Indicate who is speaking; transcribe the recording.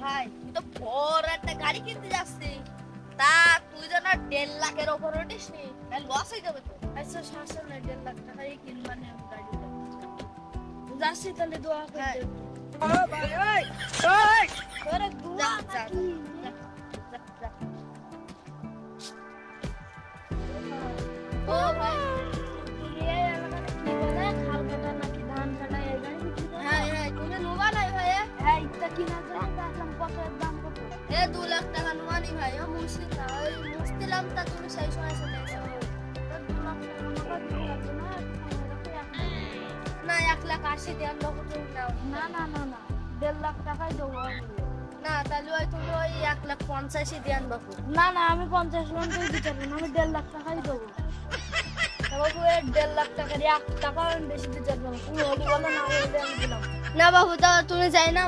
Speaker 1: ভাই তুই তো বড় একটা গাড়ি কিনতে যাচ্ছিস, তা তুই যেন 1.5 লাখের ওপর উঠিস নি, লস হয়ে যাবে তো।
Speaker 2: আচ্ছা শাসন 1.5 লাখ টাকাই কিনবানে আমি গাড়িটা যাচ্ছি তাহলে দোয়া
Speaker 1: হ্যাঁ।
Speaker 2: করতে
Speaker 3: ও ভাই ওই ওই
Speaker 2: তোরে দোয়া
Speaker 1: যা,
Speaker 2: নাকি?
Speaker 1: যা।
Speaker 2: ও ভাই তুমি এই এলাকাতে কি বলে খাল কাটা নাকি ধান কাটা এই গাড়ি বিক্রি করো?
Speaker 1: হ্যাঁ হ্যাঁ, তুমি নোবা নাই ভাই?
Speaker 2: হ্যাঁ ইটা কিনার জন্য দেখলাম কত এর দাম কত
Speaker 1: 2 লাখ টাকা নোয়ানি ভাই, ও মুশকিল না, ওই মুশকিলাম তা তুমি সেই সময় চলে এসো।
Speaker 2: তোর 2 লাখ টাকা আমাকে দিতে লাগবে না
Speaker 1: না 1,80,000 দিয়ে আমরা কোথাও নাও।
Speaker 2: না না না না 1.5 লাখ টাকাই দেবো আমি।
Speaker 1: না তাহলে ওই তুমি ওই 1,85,000 দিয়ে আনবা।
Speaker 2: না না আমি 50 লোন দিয়ে দিতে পারবো না, আমি 1.5 লাখ টাকাই দেবো। বাবু 1.5 লাখ টাকার 1 টাকা আমি বেশি দিতে পারবো না, তুমি হলি বলো না হলে আমি দিলাম।
Speaker 1: না বাবু, তা তুমি যাই না